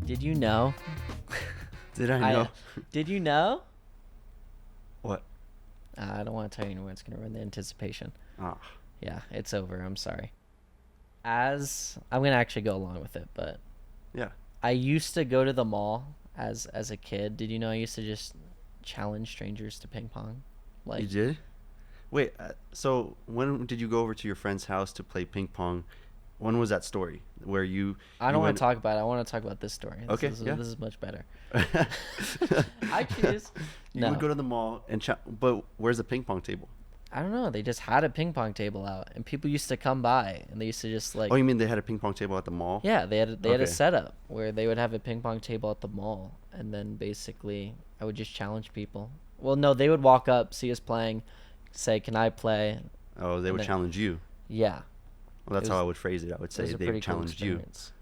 Did you know? Did I know? Did you know? What? I don't want to tell you anymore. It's going to ruin the anticipation. Ah, Yeah, it's over. I'm sorry. I'm going to actually go along with it, but yeah. I used to go to the mall as a kid. Did you know I used to just challenge strangers to ping pong? You did? Wait, so when did you go over to your friend's house to play ping pong? When was that story where you I don't want went... to talk about it. I want to talk about this story. Okay, This yeah. is much better. I choose. You would go to the mall and but where's the ping pong table? I don't know. They just had a ping pong table out, and people used to come by, and they used to just like. Oh, you mean they had a ping pong table at the mall? Yeah, they had a Okay. setup where they would have a ping pong table at the mall, and then basically I would just challenge people. Well, no, they would walk up, see us playing, say, "Can I play?" Oh, they would challenge you. Yeah. Well, that's how I would phrase it. I would It say was a they pretty cool challenged you. experience.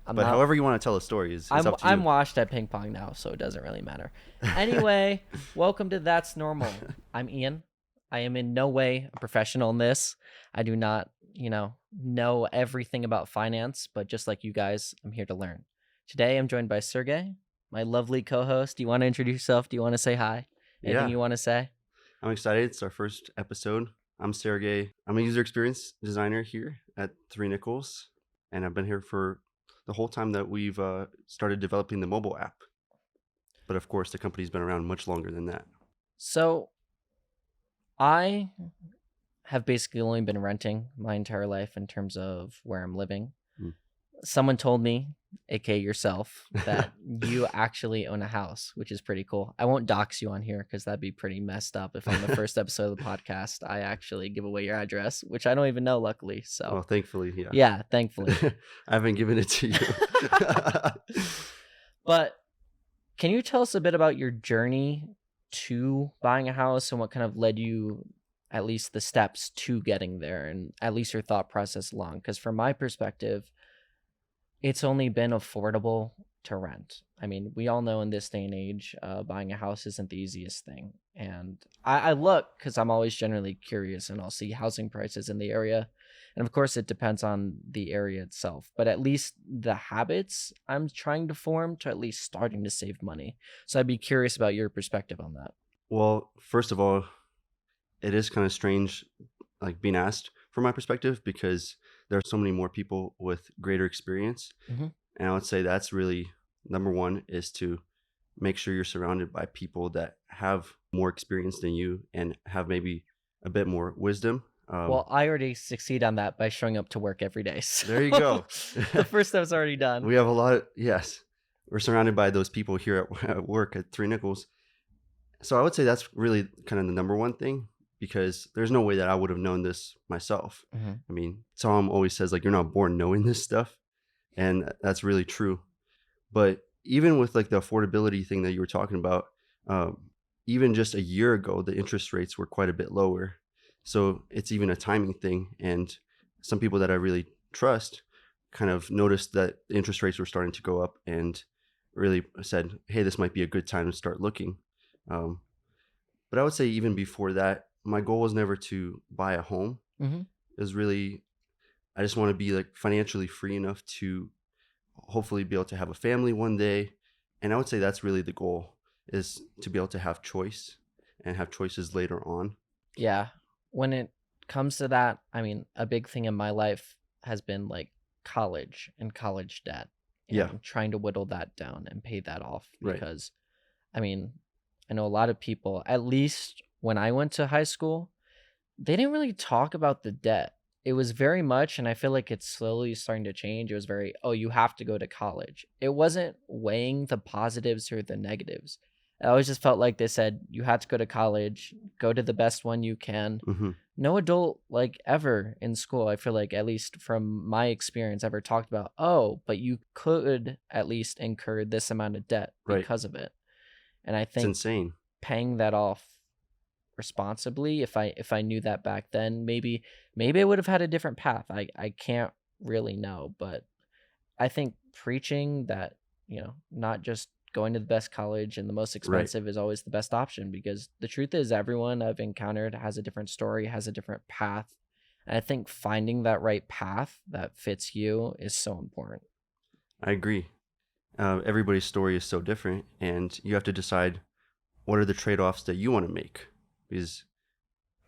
But however you want to tell a story is up to you. I'm washed at ping pong now, so it doesn't really matter. Anyway, welcome to That's Normal. I'm Ian. I am in no way a professional in this. I do not, know everything about finance, but just like you guys, I'm here to learn. Today, I'm joined by Sergey, my lovely co-host. Do you want to introduce yourself? Do you want to say hi? Anything you want to say? I'm excited. It's our first episode. I'm Sergey. I'm a user experience designer here at Three Nickels, and I've been here for the whole time that we've started developing the mobile app. But of course, the company's been around much longer than that. So, I have basically only been renting my entire life in terms of where I'm living. Someone told me, aka yourself, that you actually own a house, which is pretty cool. I won't dox you on here because that'd be pretty messed up if on the first episode of the podcast I actually give away your address, which I don't even know, luckily. So, well, thankfully, yeah. Yeah, thankfully. I haven't given it to you. But can you tell us a bit about your journey to buying a house and what kind of led you, at least the steps to getting there, and at least your thought process along? Because from my perspective, it's only been affordable to rent. I mean, we all know in this day and age, buying a house isn't the easiest thing. And I look because I'm always generally curious, and I'll see housing prices in the area. And of course, it depends on the area itself. But at least the habits I'm trying to form to at least starting to save money. So I'd be curious about your perspective on that. Well, first of all, it is kind of strange, like being asked from my perspective, because there are so many more people with greater experience. Mm-hmm. And I would say that's really number one, is to make sure you're surrounded by people that have more experience than you and have maybe a bit more wisdom. Well, I already succeed on that by showing up to work every day. So there you go. The first step's already done. We have a lot of, yes, we're surrounded by those people here at work at Three Nickels. So I would say that's really kind of the number one thing, because there's no way that I would have known this myself. Mm-hmm. I mean, Tom always says, like, you're not born knowing this stuff. And that's really true. But even with like the affordability thing that you were talking about, even just a year ago, the interest rates were quite a bit lower. So it's even a timing thing. And some people that I really trust kind of noticed that the interest rates were starting to go up and really said, hey, this might be a good time to start looking. But I would say even before that, my goal was never to buy a home. Mm-hmm. It was really, I just want to be like financially free enough to hopefully be able to have a family one day. And I would say that's really the goal, is to be able to have choice and have choices later on. Yeah. When it comes to that, I mean, a big thing in my life has been like college and college debt. And trying to whittle that down and pay that off. Because, I mean, I know a lot of people, at least when I went to high school, they didn't really talk about the debt. It was very much, and I feel like it's slowly starting to change. It was very, oh, you have to go to college. It wasn't weighing the positives or the negatives. I always just felt like they said, you had to go to college, go to the best one you can. Mm-hmm. No adult, like, ever in school, I feel like, at least from my experience, ever talked about, oh, but you could at least incur this amount of debt because of it. And I think it's insane. Paying that off responsibly, if I knew that back then, maybe I would have had a different path. I can't really know, but I think preaching that, not just going to the best college and the most Right. expensive is always the best option, because the truth is everyone I've encountered has a different story, has a different path. And I think finding that right path that fits you is so important. I agree. Everybody's story is so different, and you have to decide what are the trade-offs that you want to make, because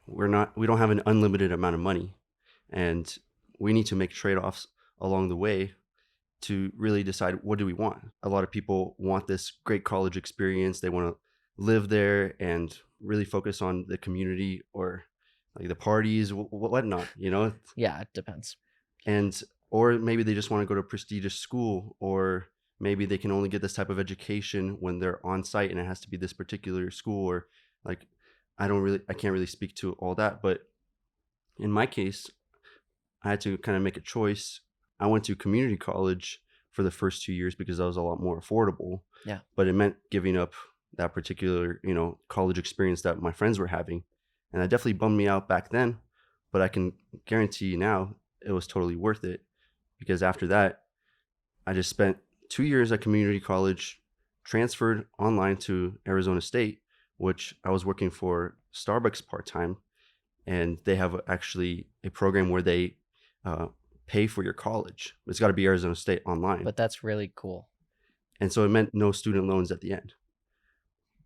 we don't have an unlimited amount of money, and we need to make trade-offs along the way to really decide what do we want. A lot of people want this great college experience. They want to live there and really focus on the community or like the parties, whatnot, you know? Yeah, it depends. And or maybe they just want to go to a prestigious school, or maybe they can only get this type of education when they're on site and it has to be this particular school, or like I can't really speak to all that, but in my case, I had to kind of make a choice. I went to community college for the first 2 years because that was a lot more affordable, Yeah. but it meant giving up that particular, college experience that my friends were having. And that definitely bummed me out back then, but I can guarantee you now it was totally worth it, because after that, I just spent 2 years at community college, transferred online to Arizona State, which I was working for Starbucks part time, and they have actually a program where they uh, pay for your college. It's got to be Arizona State online, But that's really cool. and so it meant no student loans at the end.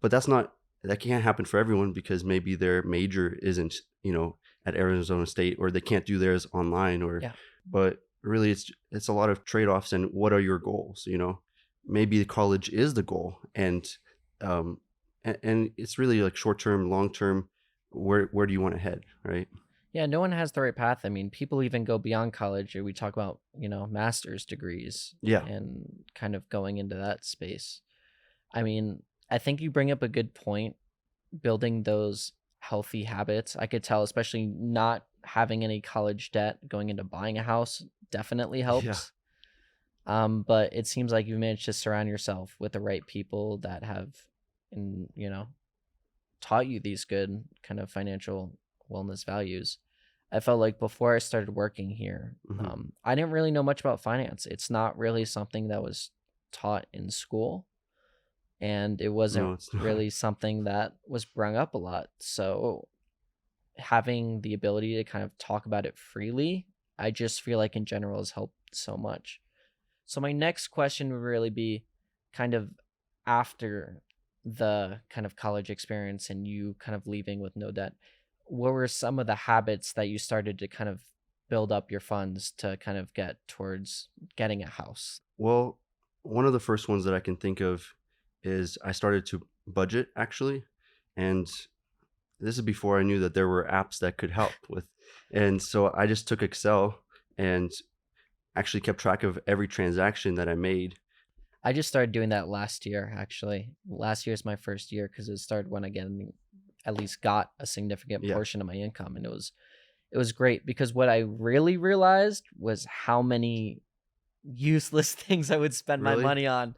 But that can't happen for everyone, because maybe their major isn't at Arizona State, or they can't do theirs online, or Yeah. but really it's a lot of trade-offs, and what are your goals, maybe the college is the goal, um and it's really like short term, long term, where do you want to head, right? Yeah, no one has the right path. I mean, people even go beyond college, or we talk about, master's degrees Yeah. and kind of going into that space. I mean, I think you bring up a good point, building those healthy habits. I could tell, especially not having any college debt going into buying a house definitely Yeah. helps. But it seems like you've managed to surround yourself with the right people that have, and taught you these good kind of financial wellness values. I felt like before I started working here, Hmm. I didn't really know much about finance. It's not really something that was taught in school, and it wasn't No, it's not. really something that was brung up a lot. So having the ability to kind of talk about it freely, I just feel like in general has helped so much. So my next question would really be kind of after the kind of college experience and you kind of leaving with no debt, what were some of the habits that you started to kind of build up your funds to kind of get towards getting a house? Well, one of the first ones that I can think of is I started to budget, actually, and this is before I knew that there were apps that could help with. And so I just took Excel and actually kept track of every transaction that I made. I just started doing that last year, actually. Last year is my first year because it started when I at least got a significant Yeah. portion of my income, and it was great because what I really realized was how many useless things I would spend my Really? money on.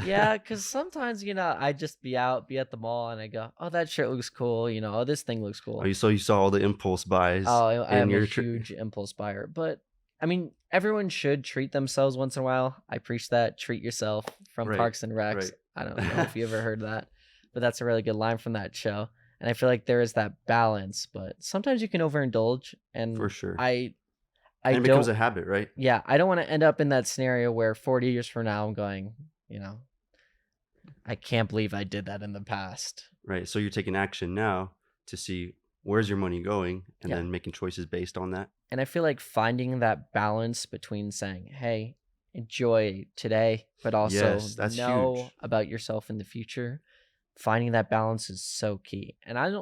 Yeah, because sometimes, I'd just be at the mall and I go, oh, that shirt looks cool. Oh, this thing looks Oh, cool. you saw all the impulse buys Oh, I in am a your huge impulse buyer. But I mean, everyone should treat themselves once in a while. I preach that. Treat yourself from right, Parks and Recs. right. I don't know if you ever heard that, but that's a really good line from that show. And I feel like there is that balance, but sometimes you can overindulge. For And sure. I And it becomes don't, a habit, right? yeah, I don't want to end up in that scenario where 40 years from now I'm going, I can't believe I did that in the past. Right. So you're taking action now to see where's your money going, and Yeah. then making choices based on that. And I feel like finding that balance between saying, hey, enjoy today, but also Yes, that's know huge. about yourself in the future, finding that balance is so key. And I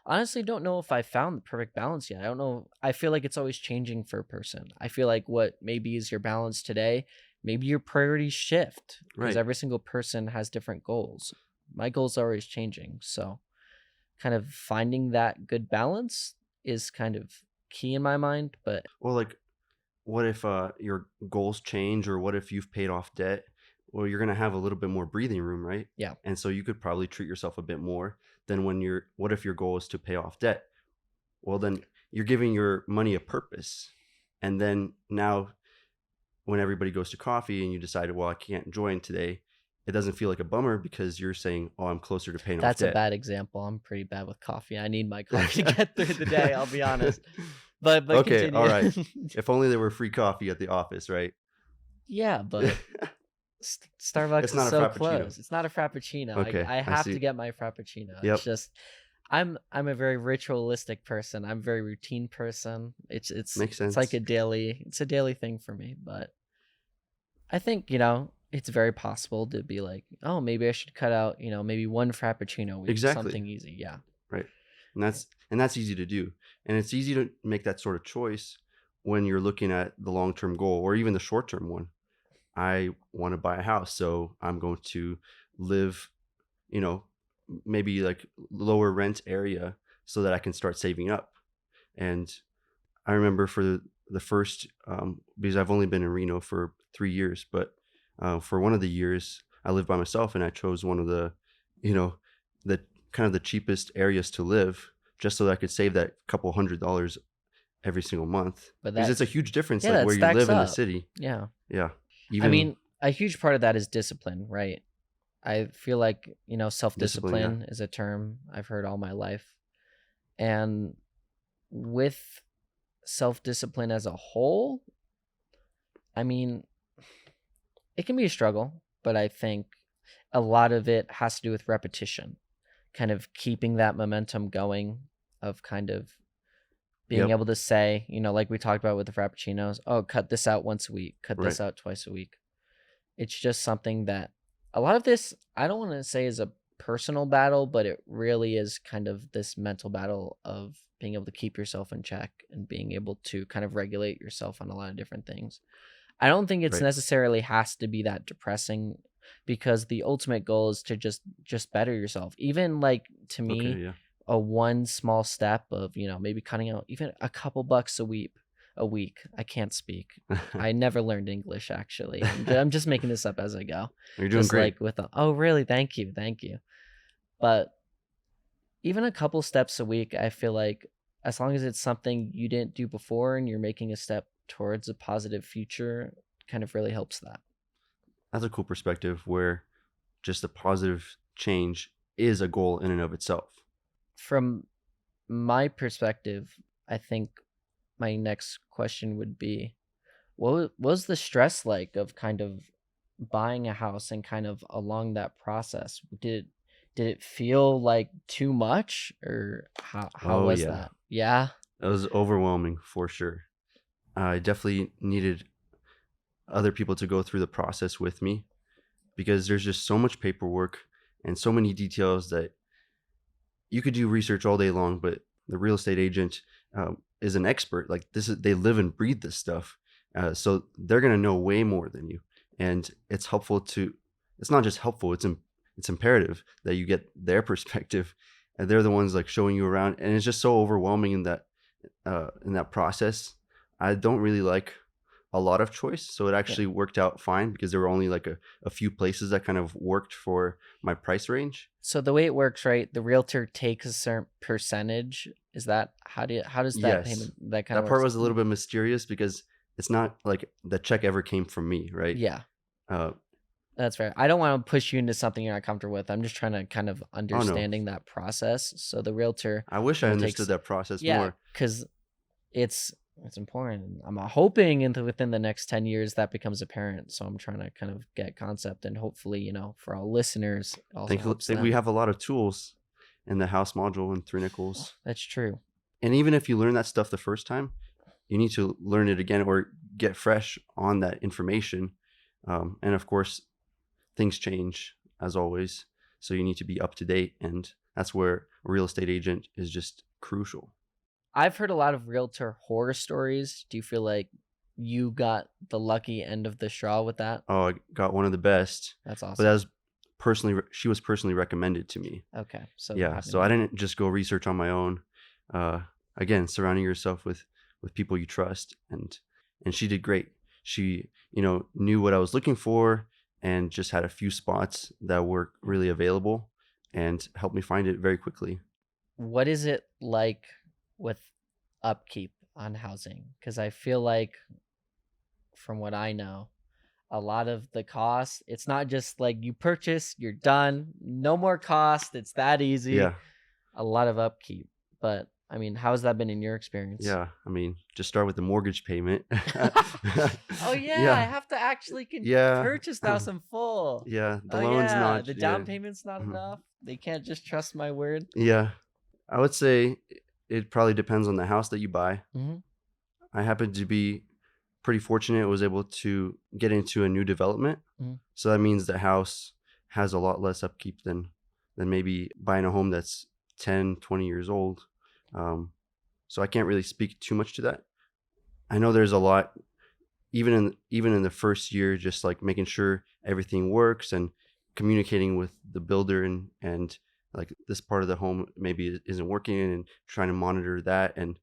honestly don't know if I found the perfect balance yet. I don't know. I feel like it's always changing for a person. I feel like what maybe is your balance today, maybe your priorities shift because Right. every single person has different goals. My goals are always changing. So kind of finding that good balance is kind of key in my mind. But Well, like, what if your goals change, or what if you've paid off debt? Well, you're gonna have a little bit more breathing room, right? yeah, And so you could probably treat yourself a bit more than when what if your goal is to pay off debt? Well, then you're giving your money a purpose. And then now when everybody goes to coffee and you decide, well, I can't join today, it doesn't feel like a bummer because you're saying, oh, I'm closer to paying off That's a debt. bad example. I'm pretty bad with coffee. I need my coffee to get through the day, I'll be honest. But Okay, all continue. right. If only there were free coffee at the office, right? Yeah, but Starbucks It's is not a so frappuccino. close. It's not a frappuccino. Okay, I I have to see. get my frappuccino. It's Yep, just I'm a very ritualistic person. I'm a very routine person. makes It's like sense. it's a daily thing for me, but I think, it's very possible to be like, "Oh, maybe I should cut out, maybe one frappuccino a week, Exactly. something easy." Yeah. Right. And that's easy to do. And it's easy to make that sort of choice when you're looking at the long-term goal or even the short-term one. I want to buy a house, so I'm going to live, you know, maybe like lower rent area so that I can start saving up. And I remember for the first, because I've only been in Reno for 3 years, but for one of the years I lived by myself, and I chose one of you know, the kind of the cheapest areas to live, just so that I could save that couple $100 every single month, But because it's a huge difference, yeah, like that where you stacks live in the up. city. Yeah. Yeah, I even mean, a huge part of that is discipline, right? I feel like, discipline. Yeah, self-discipline is a term I've heard all my life. And with self-discipline as a whole, I mean, it can be a struggle, but I think a lot of it has to do with repetition, kind of keeping that momentum going of kind of being yep, able to say, like we talked about with the Frappuccinos, oh, cut this out once a week, cut right, this out twice a week. It's just something that a lot of this, I don't want to say is a personal battle, but it really is kind of this mental battle of being able to keep yourself in check and being able to kind of regulate yourself on a lot of different things. I don't think it's right. necessarily has to be that depressing because the ultimate goal is to just better yourself. Even like to Okay, me, yeah. a one small step of, maybe cutting out even a couple bucks a week. I can't speak. I never learned English actually. I'm just making this up as I go. You're doing Just great. like with oh really? Thank you. Thank you. But even a couple steps a week, I feel like as long as it's something you didn't do before and you're making a step towards a positive future, kind of really helps that. That's a cool perspective where just a positive change is a goal in and of itself. From my perspective, I think my next question would be what was the stress like of kind of buying a house and kind of along that process? Did it feel like too much or how Oh was yeah, that? Yeah. it was overwhelming for sure. I definitely needed other people to go through the process with me because there's just so much paperwork and so many details that you could do research all day long, but the real estate agent is an expert. Like this is they live and breathe this stuff, so they're gonna know way more than you. And it's helpful to. It's not just helpful. It's imperative that you get their perspective, and they're the ones like showing you around. And it's just so overwhelming in that process. I don't really like a lot of choice, so it Yeah. actually worked out fine because there were only like a few places that kind of worked for my price range. So the way it works, right? The realtor takes a certain percentage. Is that how does that Yes. payment that kind of That part works? was a little bit mysterious because it's not like the check ever came from me, right? Yeah, Uh, that's fair. I don't want to push you into something you're not comfortable with. I'm just trying to kind of oh no, understanding that process. So the realtor, I wish I understood takes that process yeah, more. because it's it's important. I'm hoping into within the next 10 years that becomes apparent. So I'm trying to kind of get concept and hopefully, for all listeners, it also Thankfully, helps we them. have a lot of tools in the house module and three nickels. That's true. And even if you learn that stuff the first time, you need to learn it again or get fresh on that information. And of course, things change as always. So you need to be up to date. And that's where a real estate agent is just crucial. I've heard a lot of realtor horror stories. Do you feel like you got the lucky end of the straw with that? Oh, I got one of the best, That's but that awesome. was she was personally recommended to me. Okay. So that Yeah, happened so to I you. didn't just go research on my own. Uh, Again, surrounding yourself with people you trust, and she did great. She, knew what I was looking for and just had a few spots that were really available and helped me find it very quickly. What is it like with upkeep on housing? Because I feel like, from what I know, a lot of the cost. It's not just like you purchase, you're done, no more cost. It's that easy. Yeah. A lot of upkeep. But I mean, how has that been in your experience? Yeah. I mean, just start with the mortgage payment. Oh yeah, I Yeah. have to actually Yeah. purchase the house in full. Yeah. The Oh loan's yeah, not, the yeah. down payment's not Mhm. enough. They can't just trust my word. Yeah. I would say it probably depends on the house that you buy. Hmm. I happen to be pretty fortunate. I was able to get into a new development. Hmm. So that means the house has a lot less upkeep than maybe buying a home that's 10, 20 years old. Um, so I can't really speak too much to that. I know there's a lot, even in the first year, just like making sure everything works and communicating with the builder and like this part of the home maybe isn't working and trying to monitor that. And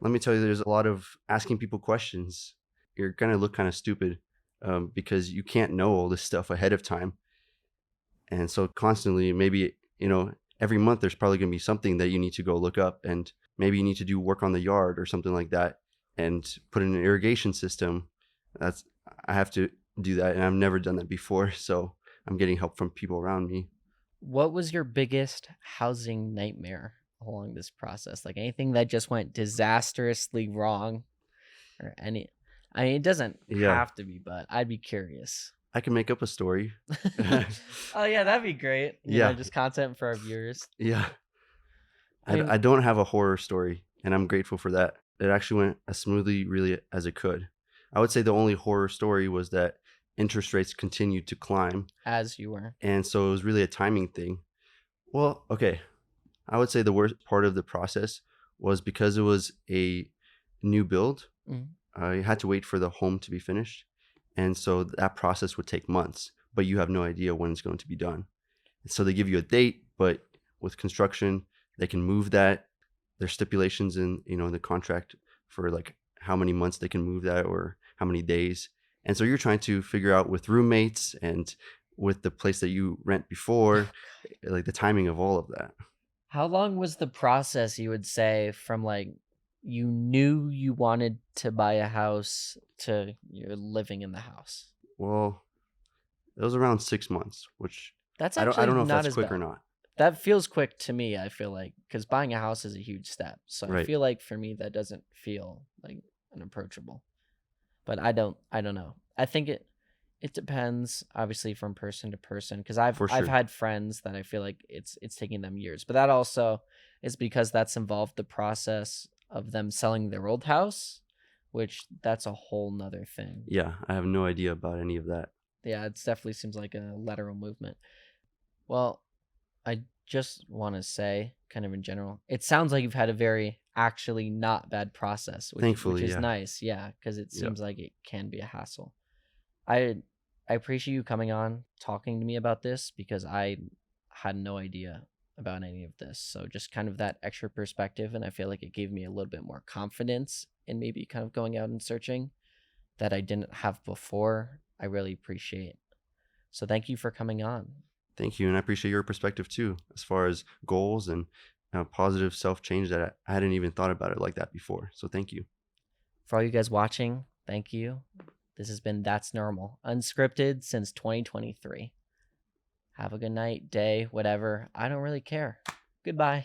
let me tell you, there's a lot of asking people questions. You're gonna look kind of stupid because you can't know all this stuff ahead of time. And so constantly, maybe, every month there's probably going to be something that you need to go look up, and maybe you need to do work on the yard or something like that and put in an irrigation system. That's I have to do that, and I've never done that before. So I'm getting help from people around me. What was your biggest housing nightmare along this process? Like anything that just went disastrously wrong or any I mean it doesn't Yeah, have to be, but I'd be curious. I can make up a story. Oh yeah, that'd be great. Yeah, Just content for our viewers. yeah. I mean, I don't have a horror story, and I'm grateful for that. It actually went as smoothly, really, as it could. I would say the only horror story was that interest rates continued to climb, as you were. and so it was really a timing thing. Well, okay, I would say the worst part of the process was because it was a new build. Mhm. You had to wait for the home to be finished, and so that process would take months, but you have no idea when it's going to be done. So they give you a date, but with construction, they can move that. There's stipulations in the contract for like how many months they can move that or how many days. And so you're trying to figure out with roommates and with the place that you rent before, like the timing of all of that. How long was the process, you would say, from like you knew you wanted to buy a house to you're living in the house? Well, it was around 6 months, which That's I actually don't know if not that's as quick or bad. not. That feels quick to me, I feel like, because buying a house is a huge step. So I Right. feel like for me that doesn't feel like unapproachable. But I don't know. I think it depends obviously from person to person because I've For I've sure. had friends that I feel like it's taking them years. But that also is because that's involved the process of them selling their old house, which that's a whole nother thing. Yeah, I have no idea about any of that. Yeah, it definitely seems like a lateral movement. Well, I just want to say, kind of in general, it sounds like you've had a very actually not bad process, which Thankfully, is yeah. nice. Yeah, because it Yep. seems like it can be a hassle. I I appreciate you coming on talking to me about this because I had no idea about any of this. So just kind of that extra perspective, and I feel like it gave me a little bit more confidence in maybe kind of going out and searching that I didn't have before. I really appreciate. So thank you for coming on. Thank you, and I appreciate your perspective too, as far as goals and positive self change that I hadn't even thought about it like that before. So thank you. For all you guys watching, thank you. This has been That's Normal, unscripted since 2023. Have a good night, day, whatever. I don't really care. Goodbye.